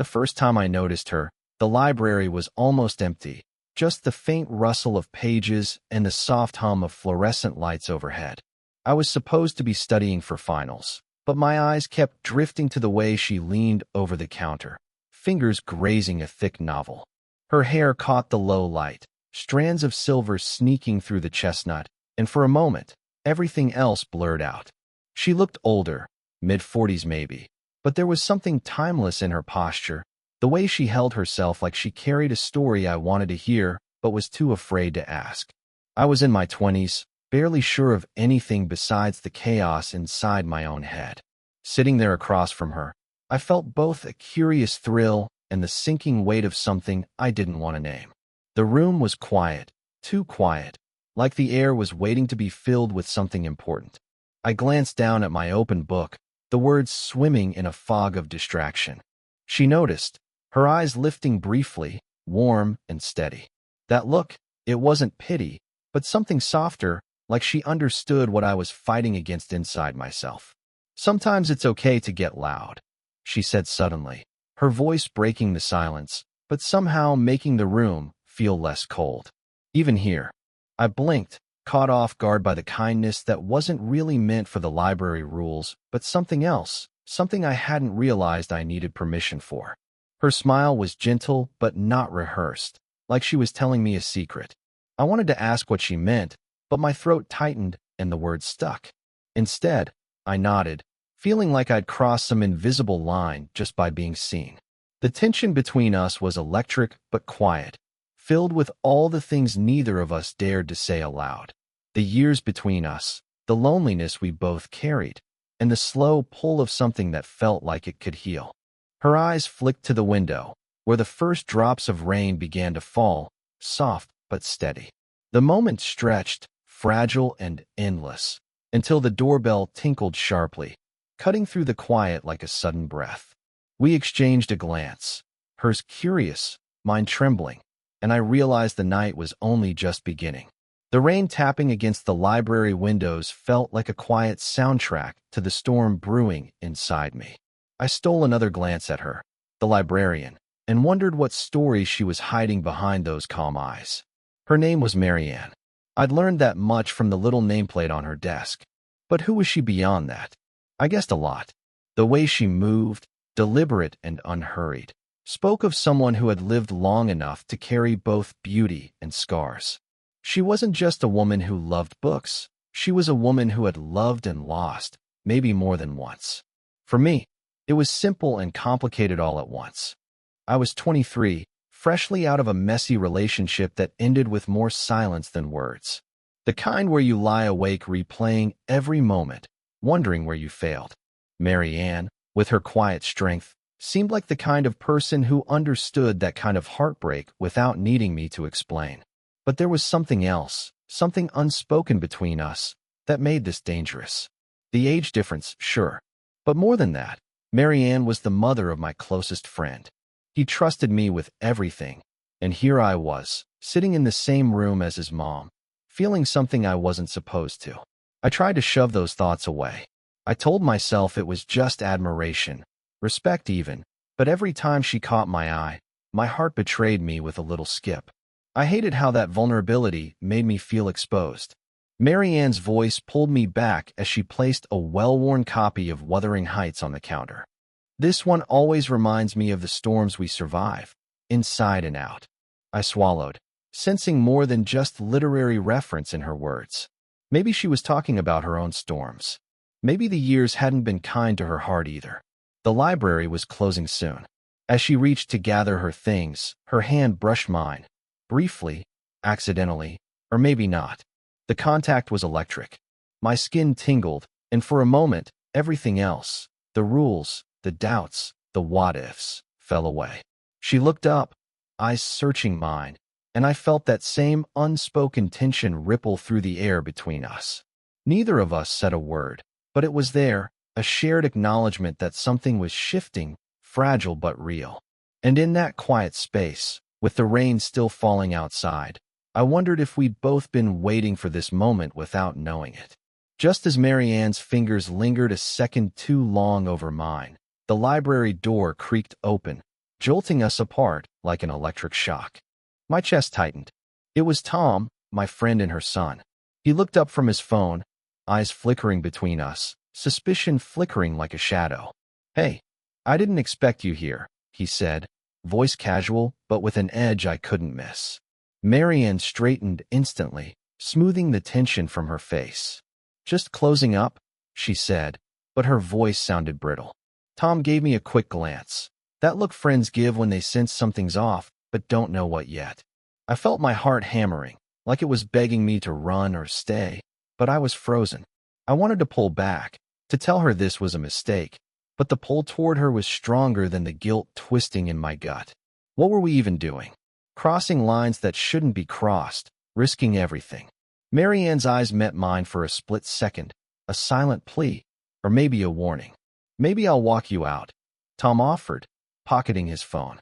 The first time I noticed her, the library was almost empty, just the faint rustle of pages and the soft hum of fluorescent lights overhead. I was supposed to be studying for finals, but my eyes kept drifting to the way she leaned over the counter, fingers grazing a thick novel. Her hair caught the low light, strands of silver sneaking through the chestnut, and for a moment, everything else blurred out. She looked older, mid-40s maybe, but there was something timeless in her posture, the way she held herself like she carried a story I wanted to hear but was too afraid to ask. I was in my 20s, barely sure of anything besides the chaos inside my own head. Sitting there across from her, I felt both a curious thrill and the sinking weight of something I didn't want to name. The room was quiet, too quiet, like the air was waiting to be filled with something important. I glanced down at my open book, the words swimming in a fog of distraction. She noticed, her eyes lifting briefly, warm and steady. That look, it wasn't pity, but something softer, like she understood what I was fighting against inside myself. "Sometimes it's okay to get loud," she said suddenly, her voice breaking the silence, but somehow making the room feel less cold. Even here, I blinked, caught off guard by the kindness that wasn't really meant for the library rules, but something else, something I hadn't realized I needed permission for. Her smile was gentle but not rehearsed, like she was telling me a secret. I wanted to ask what she meant, but my throat tightened and the words stuck. Instead, I nodded, feeling like I'd crossed some invisible line just by being seen. The tension between us was electric but quiet, filled with all the things neither of us dared to say aloud. The years between us, the loneliness we both carried, and the slow pull of something that felt like it could heal. Her eyes flicked to the window, where the first drops of rain began to fall, soft but steady. The moment stretched, fragile and endless, until the doorbell tinkled sharply, cutting through the quiet like a sudden breath. We exchanged a glance, hers curious, mine trembling, and I realized the night was only just beginning. The rain tapping against the library windows felt like a quiet soundtrack to the storm brewing inside me. I stole another glance at her, the librarian, and wondered what story she was hiding behind those calm eyes. Her name was Marianne. I'd learned that much from the little nameplate on her desk. But who was she beyond that? I guessed a lot. The way she moved, deliberate and unhurried, spoke of someone who had lived long enough to carry both beauty and scars. She wasn't just a woman who loved books. She was a woman who had loved and lost, maybe more than once. For me, it was simple and complicated all at once. I was 23, freshly out of a messy relationship that ended with more silence than words. The kind where you lie awake replaying every moment, wondering where you failed. Marianne, with her quiet strength, seemed like the kind of person who understood that kind of heartbreak without needing me to explain. But there was something else, something unspoken between us, that made this dangerous. The age difference, sure. But more than that, Marianne was the mother of my closest friend. He trusted me with everything, and here I was, sitting in the same room as his mom, feeling something I wasn't supposed to. I tried to shove those thoughts away. I told myself it was just admiration, respect even, but every time she caught my eye, my heart betrayed me with a little skip. I hated how that vulnerability made me feel exposed. Marianne's voice pulled me back as she placed a well-worn copy of Wuthering Heights on the counter. "This one always reminds me of the storms we survive, inside and out." I swallowed, sensing more than just literary reference in her words. Maybe she was talking about her own storms. Maybe the years hadn't been kind to her heart either. The library was closing soon. As she reached to gather her things, her hand brushed mine. Briefly, accidentally, or maybe not. The contact was electric. My skin tingled, and for a moment, everything else, the rules, the doubts, the what-ifs, fell away. She looked up, eyes searching mine, and I felt that same unspoken tension ripple through the air between us. Neither of us said a word, but it was there, a shared acknowledgement that something was shifting, fragile but real. And in that quiet space, with the rain still falling outside, I wondered if we'd both been waiting for this moment without knowing it. Just as Marianne's fingers lingered a second too long over mine, the library door creaked open, jolting us apart like an electric shock. My chest tightened. It was Tom, my friend and her son. He looked up from his phone, eyes flickering between us, suspicion flickering like a shadow. "Hey, I didn't expect you here," he said, voice casual but with an edge I couldn't miss. Marianne straightened instantly, smoothing the tension from her face. "Just closing up," she said, but her voice sounded brittle. Tom gave me a quick glance. That look friends give when they sense something's off, but don't know what yet. I felt my heart hammering, like it was begging me to run or stay, but I was frozen. I wanted to pull back, to tell her this was a mistake, but the pull toward her was stronger than the guilt twisting in my gut. What were we even doing? Crossing lines that shouldn't be crossed, risking everything. Marianne's eyes met mine for a split second, a silent plea, or maybe a warning. "Maybe I'll walk you out," Tom offered, pocketing his phone.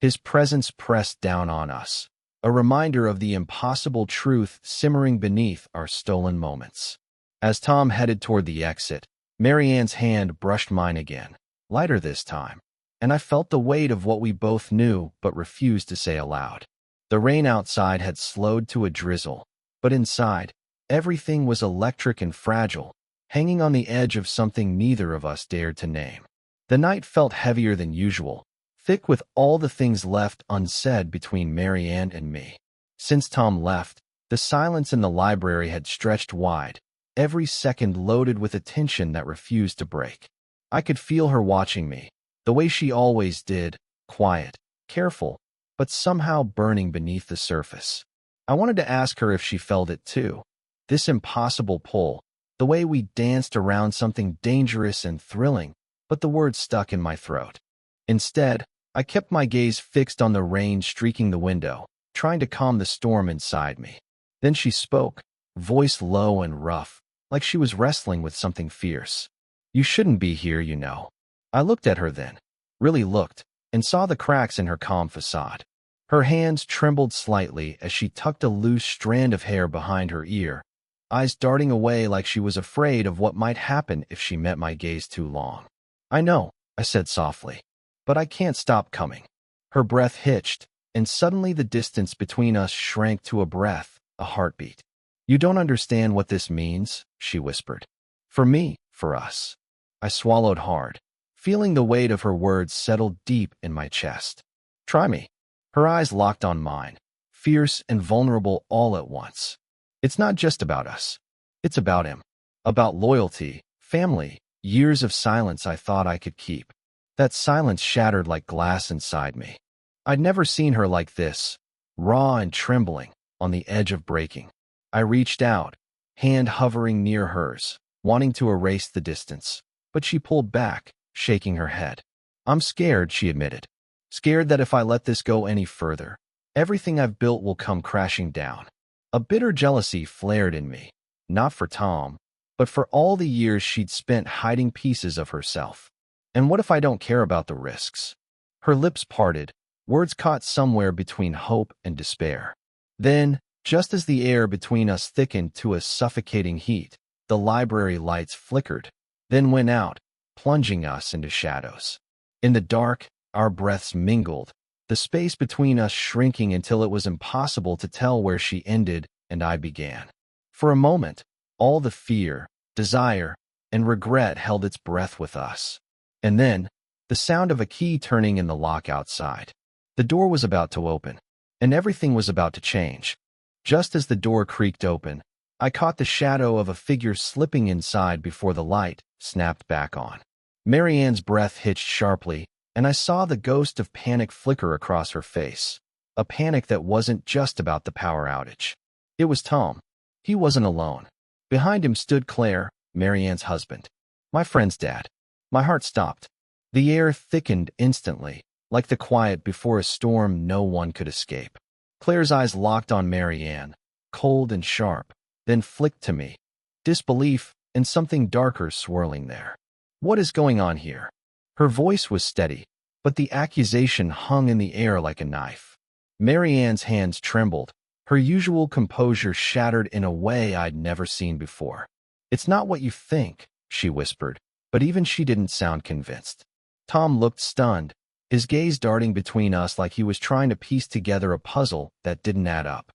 His presence pressed down on us, a reminder of the impossible truth simmering beneath our stolen moments. As Tom headed toward the exit, Marianne's hand brushed mine again, lighter this time, and I felt the weight of what we both knew but refused to say aloud. The rain outside had slowed to a drizzle, but inside, everything was electric and fragile, hanging on the edge of something neither of us dared to name. The night felt heavier than usual, thick with all the things left unsaid between Marianne and me. Since Tom left, the silence in the library had stretched wide, every second loaded with a tension that refused to break. I could feel her watching me, the way she always did, quiet, careful, but somehow burning beneath the surface. I wanted to ask her if she felt it too. This impossible pull, the way we danced around something dangerous and thrilling, but the words stuck in my throat. Instead, I kept my gaze fixed on the rain streaking the window, trying to calm the storm inside me. Then she spoke, voice low and rough, like she was wrestling with something fierce. "You shouldn't be here, you know." I looked at her then, really looked, and saw the cracks in her calm facade. Her hands trembled slightly as she tucked a loose strand of hair behind her ear, eyes darting away like she was afraid of what might happen if she met my gaze too long. "I know," I said softly, "but I can't stop coming." Her breath hitched, and suddenly the distance between us shrank to a breath, a heartbeat. "You don't understand what this means," she whispered. "For me, for us." I swallowed hard, feeling the weight of her words settle deep in my chest. "Try me." Her eyes locked on mine, fierce and vulnerable all at once. "It's not just about us. It's about him. About loyalty, family, years of silence I thought I could keep." That silence shattered like glass inside me. I'd never seen her like this, raw and trembling, on the edge of breaking. I reached out, hand hovering near hers, wanting to erase the distance, but she pulled back, shaking her head. "I'm scared," she admitted. "Scared that if I let this go any further, everything I've built will come crashing down." A bitter jealousy flared in me, not for Tom, but for all the years she'd spent hiding pieces of herself. And what if I don't care about the risks? Her lips parted, words caught somewhere between hope and despair. Then, just as the air between us thickened to a suffocating heat, the library lights flickered, then went out, plunging us into shadows. In the dark, our breaths mingled, the space between us shrinking until it was impossible to tell where she ended and I began. For a moment, all the fear, desire, and regret held its breath with us. And then, the sound of a key turning in the lock outside. The door was about to open, and everything was about to change. Just as the door creaked open, I caught the shadow of a figure slipping inside before the light snapped back on. Marianne's breath hitched sharply, and I saw the ghost of panic flicker across her face. A panic that wasn't just about the power outage. It was Tom. He wasn't alone. Behind him stood Claire, Marianne's husband. My friend's dad. My heart stopped. The air thickened instantly, like the quiet before a storm no one could escape. Claire's eyes locked on Marianne, cold and sharp, then flicked to me. Disbelief and something darker swirling there. "What is going on here?" Her voice was steady, but the accusation hung in the air like a knife. Marianne's hands trembled, her usual composure shattered in a way I'd never seen before. "It's not what you think," she whispered, but even she didn't sound convinced. Tom looked stunned, his gaze darting between us like he was trying to piece together a puzzle that didn't add up.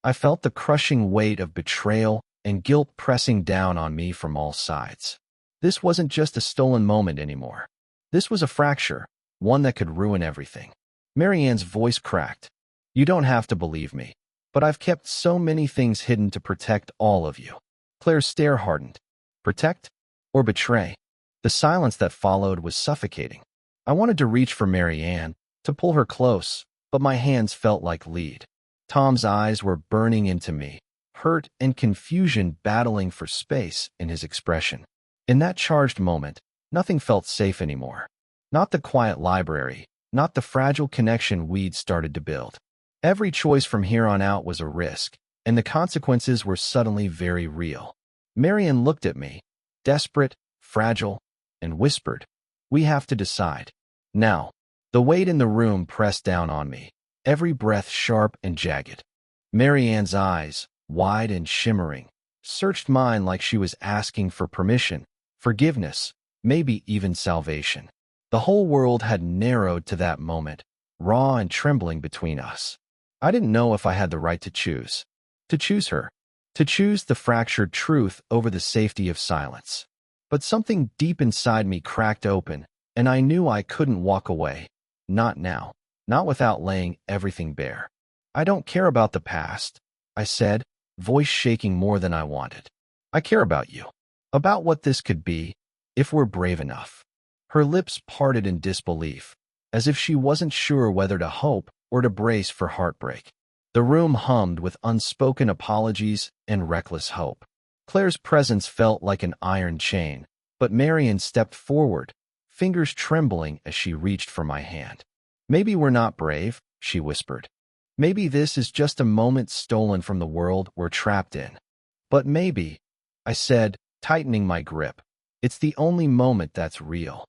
I felt the crushing weight of betrayal and guilt pressing down on me from all sides. This wasn't just a stolen moment anymore. This was a fracture, one that could ruin everything. Marianne's voice cracked. You don't have to believe me, but I've kept so many things hidden to protect all of you. Claire's stare hardened. Protect or betray? The silence that followed was suffocating. I wanted to reach for Marianne, to pull her close, but my hands felt like lead. Tom's eyes were burning into me, hurt and confusion battling for space in his expression. In that charged moment, nothing felt safe anymore. Not the quiet library, not the fragile connection we'd started to build. Every choice from here on out was a risk, and the consequences were suddenly very real. Marianne looked at me, desperate, fragile, and whispered, "We have to decide. Now." The weight in the room pressed down on me, every breath sharp and jagged. Marianne's eyes, wide and shimmering, searched mine like she was asking for permission, forgiveness, maybe even salvation. The whole world had narrowed to that moment, raw and trembling between us. I didn't know if I had the right to choose. To choose her. To choose the fractured truth over the safety of silence. But something deep inside me cracked open, and I knew I couldn't walk away. Not now. Not without laying everything bare. I don't care about the past, I said, voice shaking more than I wanted. I care about you. About what this could be, if we're brave enough. Her lips parted in disbelief, as if she wasn't sure whether to hope or to brace for heartbreak. The room hummed with unspoken apologies and reckless hope. Claire's presence felt like an iron chain, but Marianne stepped forward, fingers trembling as she reached for my hand. Maybe we're not brave, she whispered. Maybe this is just a moment stolen from the world we're trapped in. But maybe, I said, tightening my grip, it's the only moment that's real.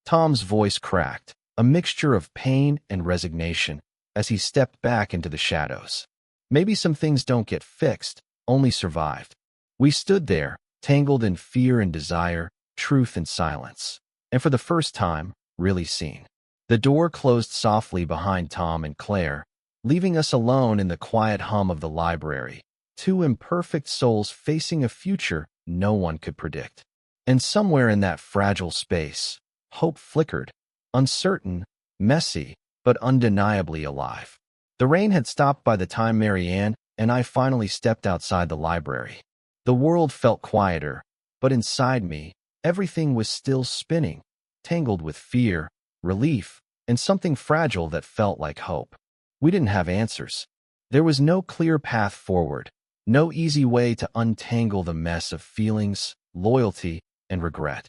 Tom's voice cracked, a mixture of pain and resignation, as he stepped back into the shadows. Maybe some things don't get fixed, only survived. We stood there, tangled in fear and desire, truth and silence, and for the first time, really seen. The door closed softly behind Tom and Claire, leaving us alone in the quiet hum of the library, two imperfect souls facing a future no one could predict. And somewhere in that fragile space, hope flickered, uncertain, messy, but undeniably alive. The rain had stopped by the time Marianne and I finally stepped outside the library. The world felt quieter, but inside me, everything was still spinning, tangled with fear, relief, and something fragile that felt like hope. We didn't have answers. There was no clear path forward, no easy way to untangle the mess of feelings, loyalty, and regret.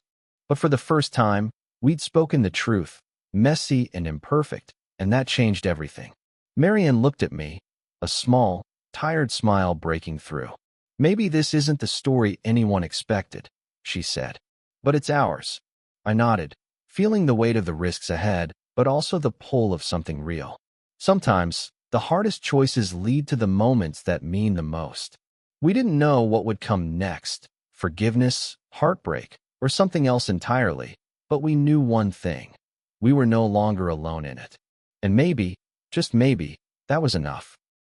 But for the first time, we'd spoken the truth, messy and imperfect, and that changed everything. Marianne looked at me, a small, tired smile breaking through. Maybe this isn't the story anyone expected, she said. But it's ours. I nodded, feeling the weight of the risks ahead, but also the pull of something real. Sometimes, the hardest choices lead to the moments that mean the most. We didn't know what would come next, forgiveness, heartbreak, or something else entirely, but we knew one thing. We were no longer alone in it. And maybe, just maybe, that was enough.